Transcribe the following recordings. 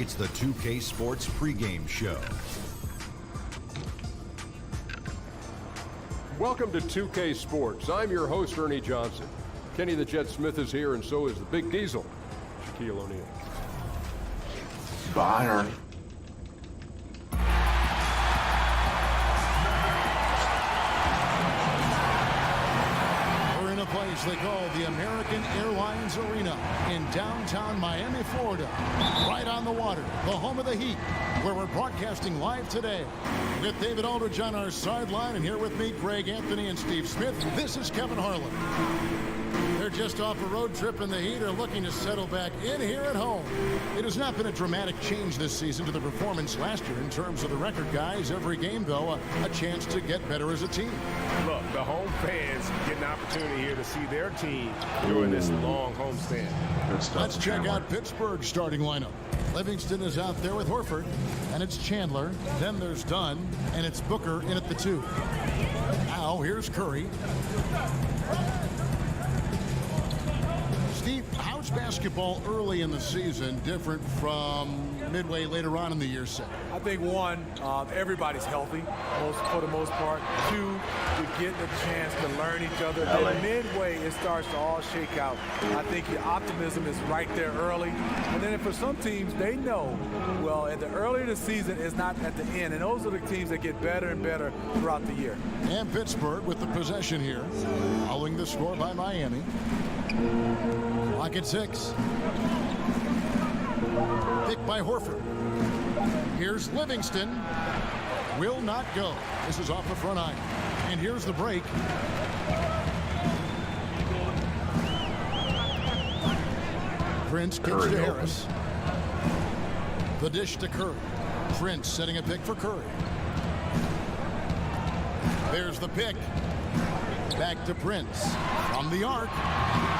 It's the 2K Sports pregame show. Welcome to 2K Sports. I'm your host, Ernie Johnson. Kenny the Jet Smith is here, and so is the Big Diesel, Shaquille O'Neal. Bye, Ernie. We're in a place they call the American Airlines Arena in downtown Miami, Florida. Right on the water, the home of the Heat, where we're broadcasting live today. With David Aldridge on our sideline, and here with me, Greg Anthony and Steve Smith. This is Kevin Harlan. They're just off a road trip, and the Heat are looking to settle back in here at home. It has not been a dramatic change this season to the performance last year in terms of the record, guys. Every game, though, a chance to get better as a team. Look, the home fans get an opportunity here to see their team during this long homestand. Let's check out Pittsburgh's starting lineup. Livingston is out there with Horford, and it's Chandler. Then there's Dunn, and it's Booker in at the 2. Now here's Curry. Steve, how's basketball early in the season different from midway later on in the year, say? I think one, everybody's healthy for the most part. Two, you're getting a chance to learn each other. Then midway, it starts to all shake out. I think your optimism is right there early. And then for some teams, they know, well, at the earlier the season is not at the end. And those are the teams that get better and better throughout the year. And Pittsburgh with the possession here, following the score by Miami. Clock at 6. Pick by Horford. Here's Livingston. Will not go. This is off the front iron. And here's the break. Prince kicks to Harris. The dish to Curry. Prince setting a pick for Curry. There's the pick. Back to Prince. From the arc.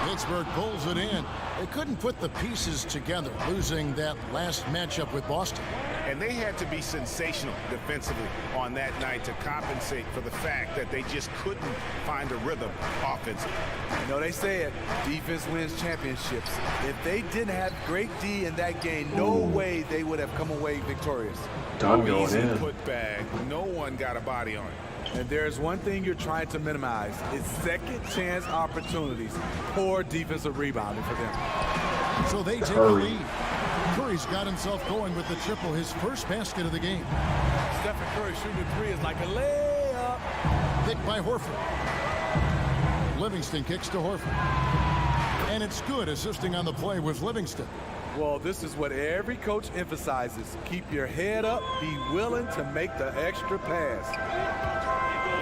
Pittsburgh pulls it in. They couldn't put the pieces together, losing that last matchup with Boston. And they had to be sensational defensively on that night to compensate for the fact that they just couldn't find a rhythm offensively. You know, they say it, defense wins championships. If they didn't have great D in that game, no way they would have come away victorious. Done going Easy in. put back. No one got a body on it. And there's one thing you're trying to minimize. It's second chance opportunities. Poor defensive rebounding for them. So they take the lead. Curry's got himself going with the triple, his first basket of the game. Stephen Curry shooting a 3 is like a layup. Picked by Horford. Livingston kicks to Horford. And it's good. Assisting on the play was Livingston. Well, this is what every coach emphasizes. Keep your head up. Be willing to make the extra pass.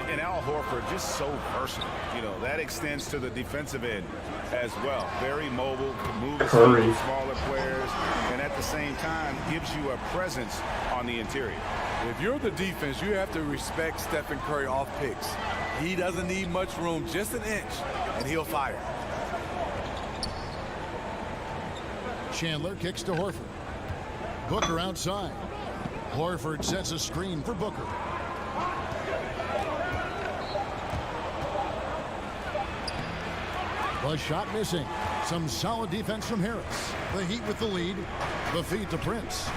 And Al Horford just so versatile. You know, that extends to the defensive end as well. Very mobile, can move his feet, smaller players, and at the same time gives you a presence on the interior. If you're the defense, you have to respect Stephen Curry off picks. He doesn't need much room, just an inch, and he'll fire. Chandler kicks to Horford. Booker outside. Horford sets a screen for Booker. The shot missing. Some solid defense from Harris. The Heat with the lead. The feed to Prince.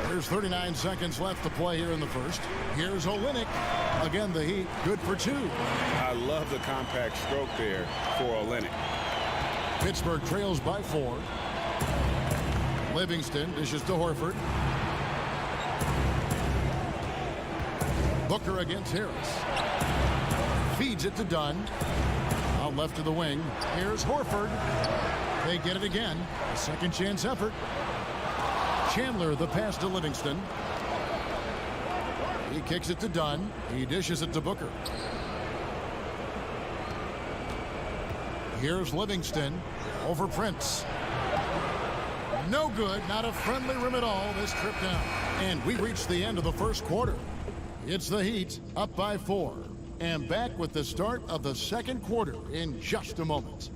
There's 39 seconds left to play here in the first. Here's Olynyk. Again, the Heat good for 2. I love the compact stroke there for Olynyk. Pittsburgh trails by 4. Livingston dishes to Horford. Booker against Harris. Feeds it to Dunn. Out left to the wing. Here's Horford. They get it again. A second chance effort. Chandler the pass to Livingston. He kicks it to Dunn. He dishes it to Booker. Here's Livingston over Prince. No good. Not a friendly rim at all this trip down. And we reach the end of the first quarter. It's the Heat up by 4. And back with the start of the second quarter in just a moment.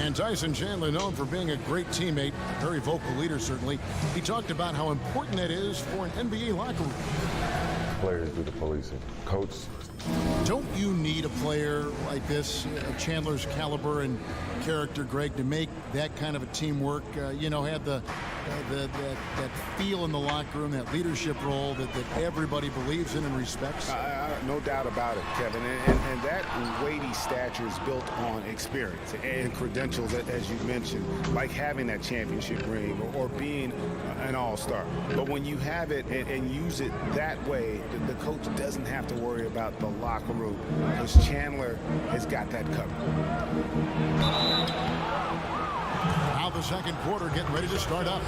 And Tyson Chandler, known for being a great teammate, a very vocal leader certainly. He talked about how important it is for an NBA locker room. Players do the policing. Coach. Don't you need a player like this, of Chandler's caliber and character, Greg, to make that kind of a teamwork, have that feel in the locker room, that leadership role that everybody believes in and respects? No doubt about it, Kevin. And that weighty stature is built on experience and credentials, as you mentioned, like having that championship ring or being an all-star. But when you have it and use it that way, the coach doesn't have to worry about the locker room, because Chandler has got that covered. Now the second quarter getting ready to start up.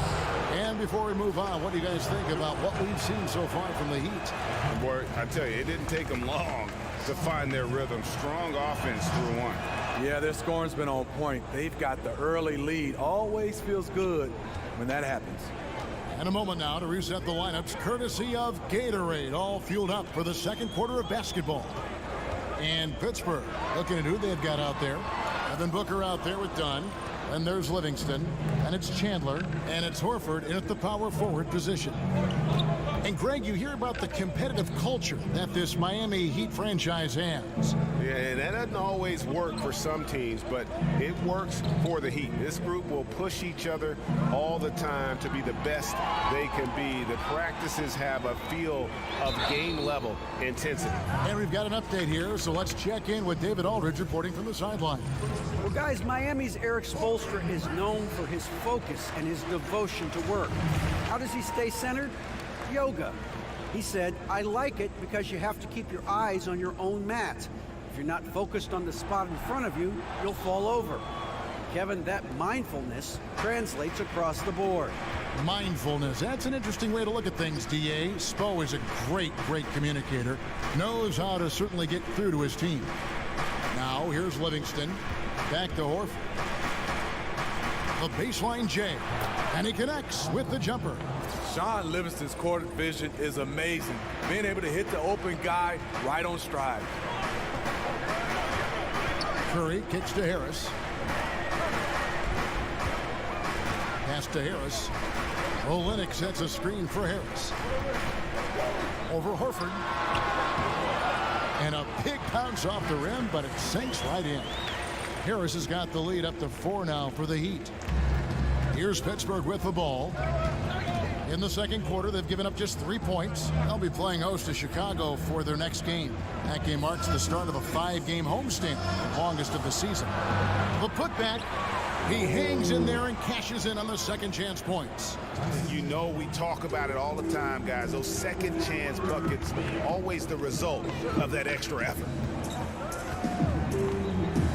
And before we move on, what do you guys think about what we've seen so far from the Heat? Boy, I tell you, it didn't take them long to find their rhythm. Strong offense through one. Yeah, their scoring's been on point. They've got the early lead. Always feels good when that happens. And a moment now to reset the lineups, courtesy of Gatorade, all fueled up for the second quarter of basketball. And Pittsburgh looking at who they've got out there. Evan Booker out there with Dunn. And there's Livingston. And it's Chandler. And it's Horford in at the power forward position. And Greg, you hear about the competitive culture that this Miami Heat franchise has. Yeah, and that doesn't always work for some teams, but it works for the Heat. This group will push each other all the time to be the best they can be. The practices have a feel of game-level intensity. And we've got an update here, so let's check in with David Aldridge reporting from the sideline. Well, guys, Miami's Eric Spoelstra is known for his focus and his devotion to work. How does he stay centered? Yoga. He said, I like it because you have to keep your eyes on your own mat. If you're not focused on the spot in front of you, you'll fall over. Kevin, that mindfulness translates across the board. Mindfulness. That's an interesting way to look at things, D.A. Spo is a great communicator. Knows how to certainly get through to his team. Now, here's Livingston. Back to Horford. The baseline J. And he connects with the jumper. Sean Livingston's court vision is amazing. Being able to hit the open guy right on stride. Curry kicks to Harris. Pass to Harris. Olynyk sets a screen for Harris. Over Horford. And a big bounce off the rim, but it sinks right in. Harris has got the lead up to 4 now for the Heat. Here's Pittsburgh with the ball. In the second quarter, they've given up just 3 points. They'll be playing host to Chicago for their next game. That game marks the start of a 5-game homestand, the longest of the season. The putback, he hangs in there and cashes in on the second chance points. You know, we talk about it all the time, guys. Those second chance buckets, always the result of that extra effort.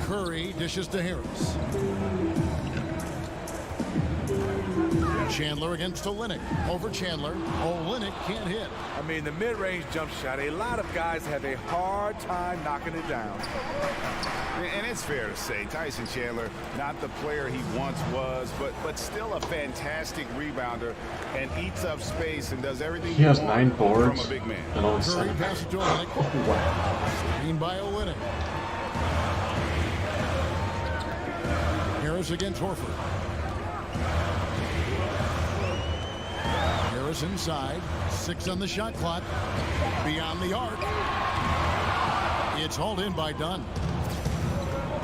Curry dishes to Harris. Chandler against Olynyk. Over Chandler. Olynyk can't hit. I mean, the mid-range jump shot, a lot of guys have a hard time knocking it down. And it's fair to say, Tyson Chandler, not the player he once was, but still a fantastic rebounder and eats up space and does everything He has 9 boards from a big man. and only Curry 7. passes to Olynyk. Oh, wow. Screen by Olynyk. Harris against Horford. Harris inside. 6 on the shot clock. Beyond the arc. It's hauled in by Dunn.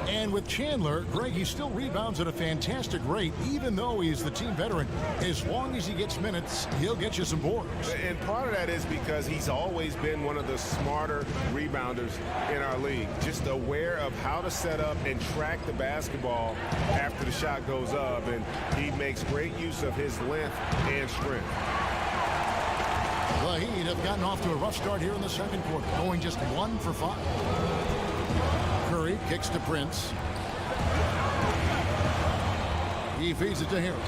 And with Chandler, Greg, he still rebounds at a fantastic rate, even though he's the team veteran. As long as he gets minutes, he'll get you some boards. And part of that is because he's always been one of the smarter rebounders in our league. Just aware of how to set up and track the basketball after the shot goes up. And he makes great use of his length and strength. The Heat have gotten off to a rough start here in the second quarter, going just 1 for 5. Curry kicks to Prince. He feeds it to Harris.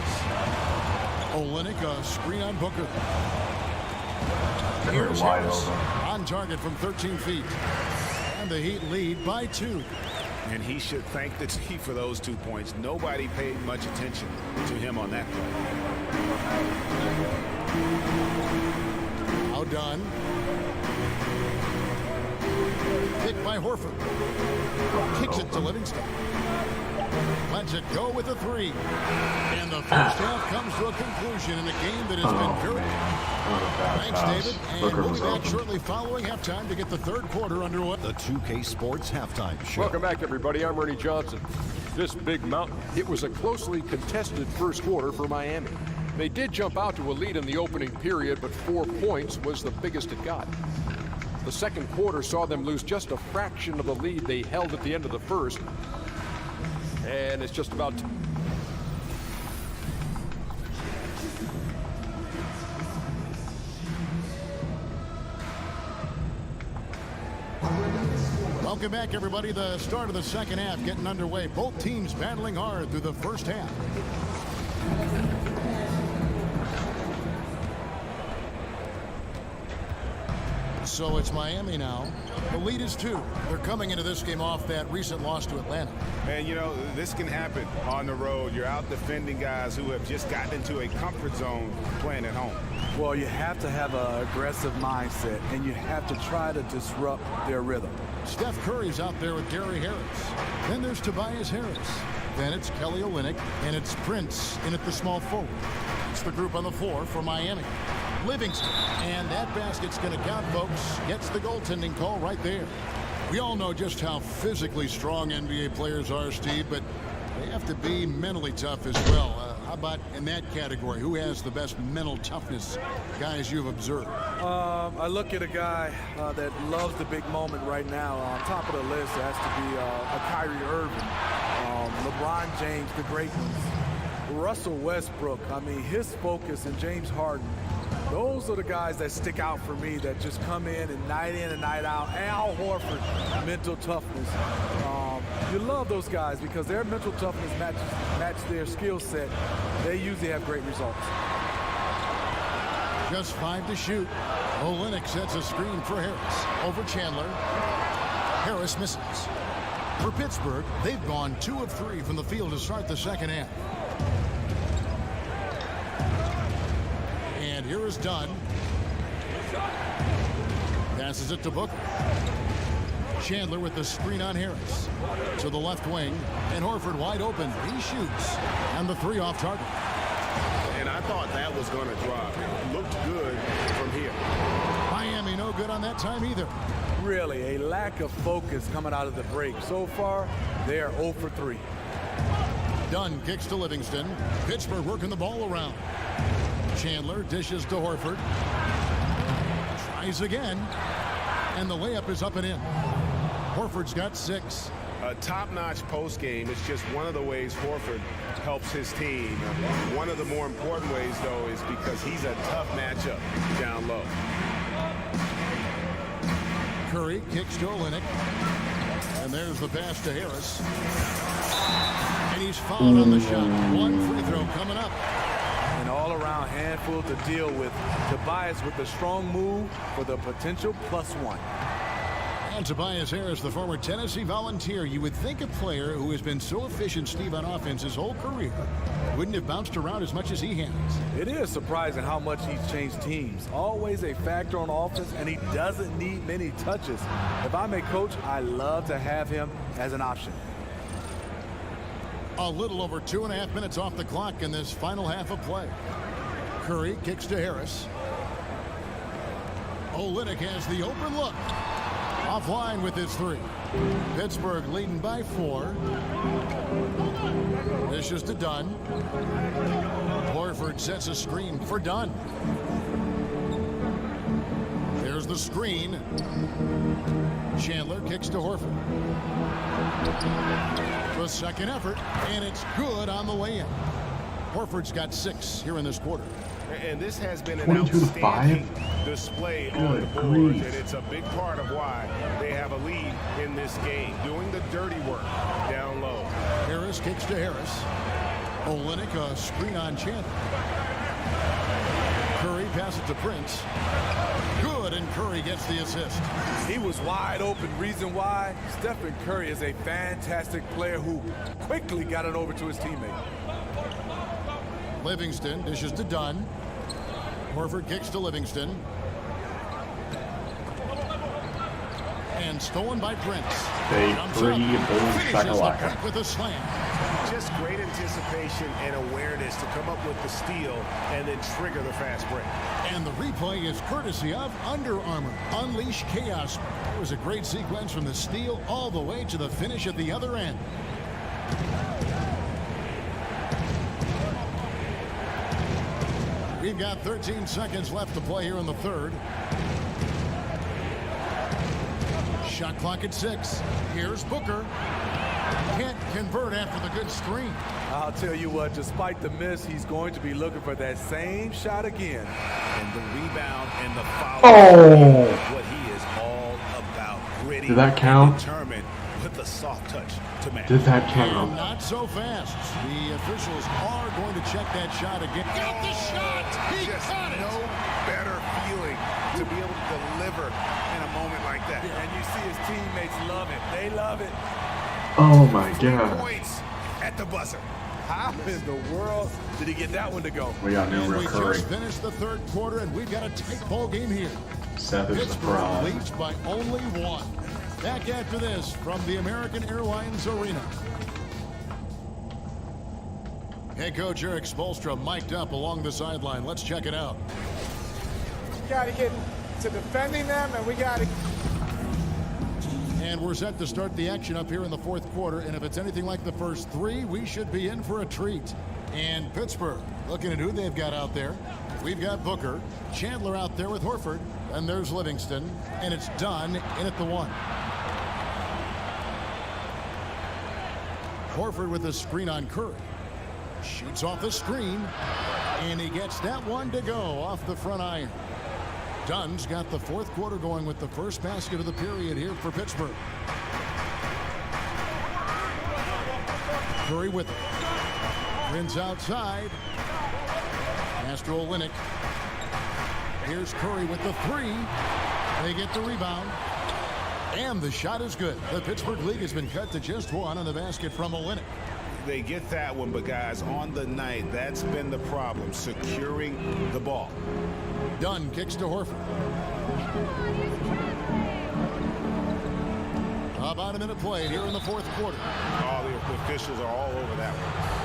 Olynyk, a screen on Booker. Here's Harris on target from 13 feet. And the Heat lead by 2. And he should thank the team for those 2 points. Nobody paid much attention to him on that play. Now done. Picked by Horford. Kicks it to Livingston. Lets it go with a 3. And the first half comes to a conclusion in a game that has been very... Thanks, David. And we'll be back shortly following halftime to get the third quarter underway. The 2K Sports Halftime Show. Welcome back, everybody. I'm Ernie Johnson. This big mountain. It was a closely contested first quarter for Miami. They did jump out to a lead in the opening period, but 4 points was the biggest it got. The second quarter saw them lose just a fraction of the lead they held at the end of the first. And it's just about... Welcome back, everybody. The start of the second half getting underway. Both teams battling hard through the first half. So it's Miami now. The lead is 2. They're coming into this game off that recent loss to Atlanta. And, you know, this can happen on the road. You're out defending guys who have just gotten into a comfort zone playing at home. Well, you have to have an aggressive mindset, and you have to try to disrupt their rhythm. Steph Curry's out there with Gary Harris. Then there's Tobias Harris. Then it's Kelly Olynyk, and it's Prince in at the small forward. It's the group on the floor for Miami. Livingston, and that basket's going to count, folks. Gets the goaltending call right there. We all know just how physically strong NBA players are, Steve, but they have to be mentally tough as well. How about in that category? Who has the best mental toughness, guys you've observed? I look at a guy that loves the big moment right now. On top of the list has to be a Kyrie Irving, LeBron James, the great ones. Russell Westbrook, I mean, his focus, and James Harden. Those are the guys that stick out for me, that just come in and night out. Al Horford, mental toughness. You love those guys because their mental toughness match their skill set. They usually have great results. Just 5 to shoot. Olynyk sets a screen for Harris. Over Chandler. Harris misses. For Pittsburgh, they've gone 2 of 3 from the field to start the second half. And here is Dunn. Passes it to Booker. Chandler with the screen on Harris. To the left wing. And Horford wide open. He shoots. And the 3 off target. And I thought that was going to drop. It looked good from here. Miami no good on that time either. Really, a lack of focus coming out of the break. So far, they are 0 for 3. Dunn kicks to Livingston. Pittsburgh working the ball around. Chandler dishes to Horford. Tries again. And the layup is up and in. Horford's got 6. A top-notch post game is just one of the ways Horford helps his team. One of the more important ways, though, is because he's a tough matchup down low. Curry kicks to Olynyk. And there's the pass to Harris. And he's fouled on the shot. 1 free throw coming up. An all-around handful to deal with. Tobias with a strong move for the potential +1. And Tobias Harris, the former Tennessee Volunteer. You would think a player who has been so efficient, Steve, on offense his whole career wouldn't have bounced around as much as he has. It is surprising how much he's changed teams. Always a factor on offense, and he doesn't need many touches. If I'm a coach, I love to have him as an option. A little over 2.5 minutes off the clock in this final half of play. Curry kicks to Harris. Olynyk has the open look. Offline with his 3. Pittsburgh leading by 4. Dishes to Dunn. Horford sets a screen for Dunn. There's the screen. Chandler kicks to Horford. The second effort, and it's good on the way in. Horford's got 6 here in this quarter. And this has been an outstanding display on the boards, and it's a big part of why they have a lead in this game, doing the dirty work down low. Harris kicks to Harris. Olynyk, a screen on Chandler. Curry passes to Prince. Good, and Curry gets the assist. He was wide open. Reason why? Stephen Curry is a fantastic player who quickly got it over to his teammate. Livingston dishes to Dunn. Horford kicks to Livingston. And stolen by Prince. They free boom finishes the shakalaka. break with a slam. just great anticipation and awareness to come up with the steal and then trigger the fast break. And the replay is courtesy of Under Armour. Unleash chaos. It was a great sequence from the steal all the way to the finish at the other end. We've got 13 seconds left to play here in the third. Shot clock at 6. Here's Booker. Can't convert after the good screen. I'll tell you what, despite the miss, he's going to be looking for that same shot again. And the rebound and the foul. Oh! What he is all about. Gritty. Did that count? Determined with the soft touch to match. Did that And count? not so fast. The officials are going to check that shot again. Got the shot! He Just got it! no better feeling to be able to deliver in a moment like that. And you see his teammates love it. They love it. Oh my god. Points at the buzzer. How in the world did he get that one to go? We got new And we Curry. just finished the third quarter, and we've got a tight ball game here. Seth is the Pittsburgh fraud. leads by only 1. Back after this from the American Airlines Arena. Head coach Eric Spoelstra mic'd up along the sideline. Let's check it out. We got to get to defending them, and we got to. And we're set to start the action up here in the fourth quarter. And if it's anything like the first 3, we should be in for a treat. And Pittsburgh, looking at who they've got out there. We've got Booker, Chandler out there with Horford, and there's Livingston, and it's done in at the 1. Horford with a screen on Curry. Shoots off the screen, and he gets that one to go off the front iron. Dunn's got the fourth quarter going with the first basket of the period here for Pittsburgh. Curry with it. Prince outside. Castro Olynyk. Here's Curry with the 3. They get the rebound. And the shot is good. The Pittsburgh lead has been cut to just 1 on the basket from Olynyk. They get that one, but guys, on the night, that's been the problem, securing the ball. Dunn kicks to Horford. About a minute played here in the fourth quarter. All the officials are all over that one.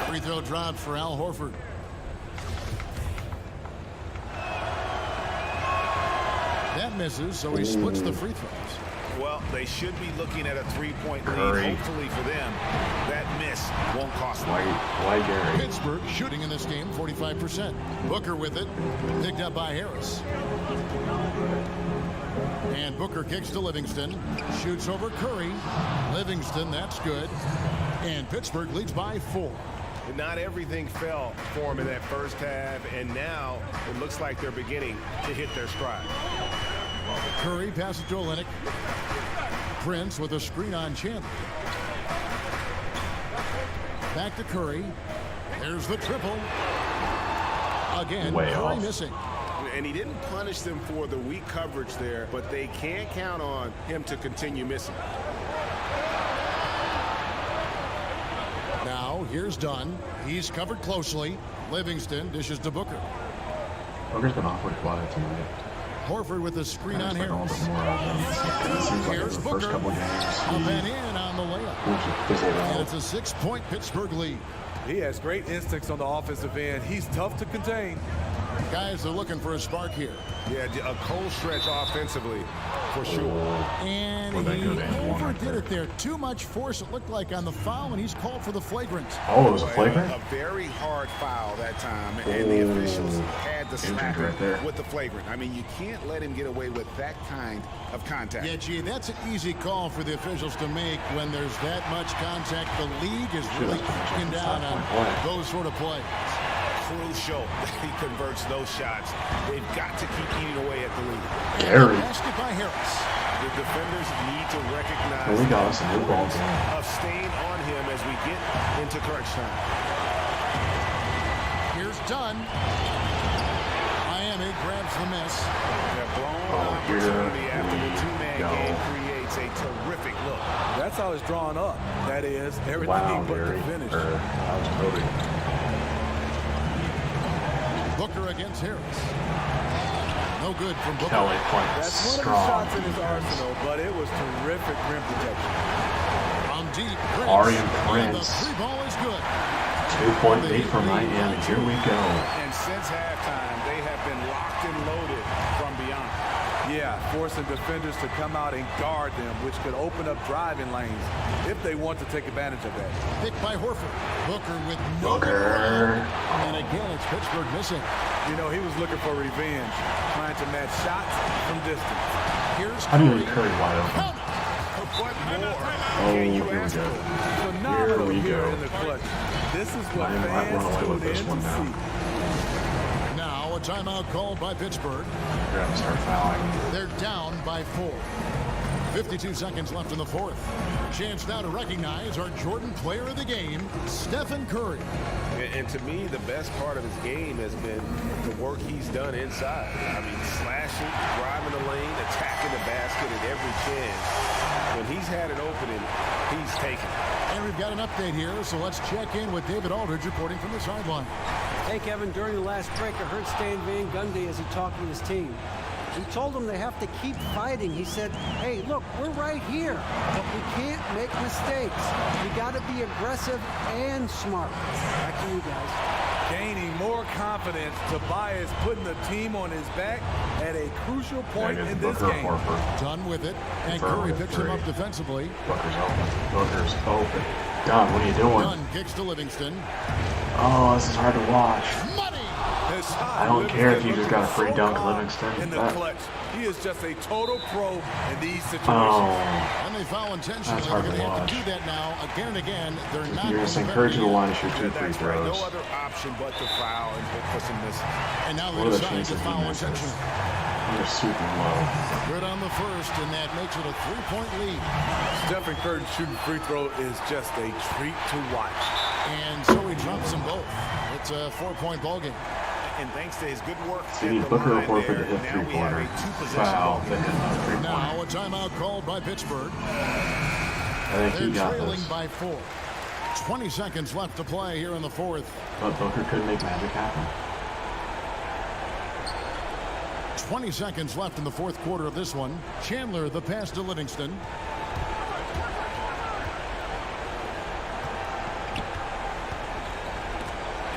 Free throw dropped for Al Horford. That misses, so he splits the free throws. Well, they should be looking at a 3-point lead. Curry. Hopefully for them, that miss won't cost them. Why Gary? Pittsburgh shooting in this game 45%. Booker with it, picked up by Harris. And Booker kicks to Livingston, shoots over Curry. Livingston, that's good. And Pittsburgh leads by 4. Not everything fell for them in that first half, and now it looks like they're beginning to hit their stride. Curry passes to Olynyk. Prince with a screen on Chandler. Back to Curry. There's the triple. Again, Way Curry off. missing. And he didn't punish them for the weak coverage there, but they can't count on him to continue missing. Now, here's Dunn. He's covered closely. Livingston dishes to Booker. Booker's been awfully quiet tonight. Horford with a screen on Like a little Harris. bit more of them. It seems like Here's in the first Booker. couple games, Up and in on the layup. he just fizzled And out. it's a 6-point Pittsburgh lead. He has great instincts on the offensive end. He's tough to contain. Guys are looking for a spark here. Yeah, a cold stretch offensively, for sure. And Well, they he go to end one right overdid there. it there. Too much force, it looked like, on the foul, and he's called for the flagrant. Oh, it was a flagrant? A very hard foul that time, and the officials had to slap right there. him with the flagrant. I mean, you can't let him get away with that kind of contact. Yeah, gee, that's an easy call for the officials to make when there's that much contact. The league is really cracking down on those sort of plays. Crucial that he converts those shots. They've got to keep eating away at the lead. Gary. Basket by Harris. The defenders need to recognize Well, we got us a new ball game. of staying on him as we get into crunch time. Here's Dunn. Miami grabs the miss. The blown here opportunity after the two-man we go. game creates a terrific look. That's how it's drawn up. That is everything Wow, but Gary. the finish. I was voting. Booker against Harris. No good from Booker. Kelly playing That's one of the strong. shots in his arsenal, but it was terrific rim protection. From deep, Prince. Arian And the Prince. three ball is good. 2-point lead for Miami. Here we go. And since halftime, they have been locked and loaded from beyond. Yeah, forcing defenders to come out and guard them, which could open up driving lanes if they want to take advantage of that. Picked by Horford. Booker with no. Booker. And again, it's Pittsburgh missing. You know, he was looking for revenge, trying to match shots from distance. Here's How do you Curry. get Curry wide open? What more Oh, can you here we ask go. for? Phenomenal we here go. in the clutch. This is what Miami might run fans away with tune this in one to now. see. Now a timeout called by Pittsburgh. They're going to start fouling. They're down by 4. 52 seconds left in the fourth. Chance now to recognize our Jordan player of the game, Stephen Curry. And to me, the best part of his game has been the work he's done inside. I mean, slashing, driving the lane, attacking the basket at every chance. When he's had an opening, he's taken it. And we've got an update here, so let's check in with David Aldridge reporting from the sideline. Hey, Kevin, during the last break, I heard Stan Van Gundy as he talked with his team. He told them they have to keep fighting. He said, hey, look, we're right here, but we can't make mistakes. We got to be aggressive and smart. Back to you guys. Gaining more confidence, Tobias putting the team on his back at a crucial point in this Booker, game. Horford. Done with it, and Confirm Curry with picks him three. up defensively. Booker's open. Booker's open. Dunn, what are you doing? Dunn kicks to Livingston. Oh, this is hard to watch. Money! His shot, I don't care if you Livingston just got a free looking so dunk, calm Livingston. in the That- clutch. He is just a total pro in these situations. Oh, And they foul intentionally. That's They're hard going to to have watch. to do that now again and again. They're not you're going just to encouraging the line to shoot 2 free That's right. throws. No other option but to foul and hope for some misses. And now What they are the decide to chances he foul misses? intentionally. They're super low. Good on the first, and that makes it a 3-point lead. Stephen Curry's shooting free throw is just a treat to watch. And so he drops them both. It's a 4-point ball game. And thanks to his good work So you at need the Booker or line Horford to there, hit now we have three-pointer. a two-possession Foul. ball They game. hit a three-pointer. Now a timeout called by Pittsburgh. I think he They're got trailing this. by 4. 20 seconds left to play here in the fourth. But Booker could make magic happen. 20 seconds left in the fourth quarter of this one. Chandler, the pass to Livingston.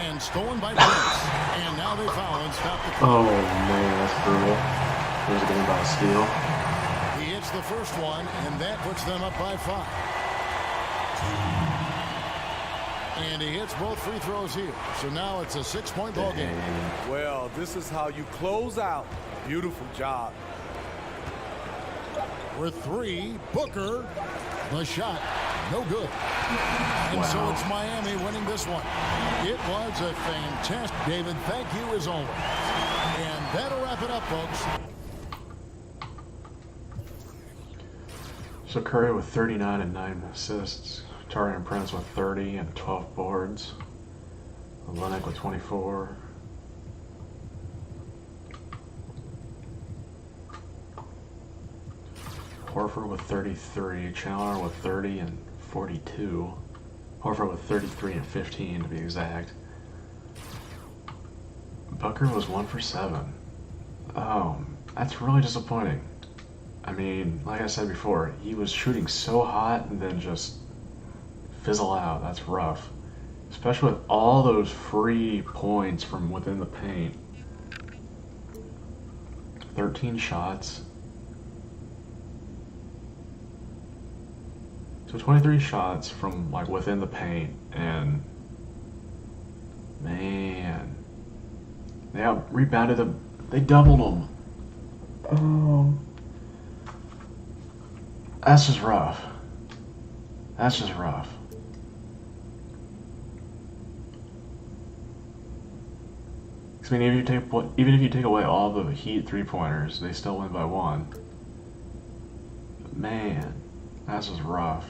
And stolen by Prince. And now they foul and stop the clock. Oh, man, that's brutal. There's a game about a steal. He hits the first one, and that puts them up by 5. And he hits both free throws here. So now it's a 6-point ball game. Well, this is how you close out. Beautiful job. For 3, Booker. The shot, no good. And so it's Miami winning this one. It was a fantastic, David. Thank you as always. And that'll wrap it up, folks. So Curry with 39 and 9 assists. Tarian Prince with 30 and 12 boards. Olenek with 24. Horford with 33. Chandler with 30 and 42. Horford with 33 and 15 to be exact. Booker was 1 for 7. Oh, that's really disappointing. I mean, like I said before, he was shooting so hot and then just fizzle out. That's rough. Especially with all those free points from within the paint. 13 shots. So 23 shots from like within the paint, and man, they out rebounded them. They doubled them. That's just rough. That's just rough. I mean, even if you take away all the Heat 3-pointers, they still win by 1. But man, that's just rough.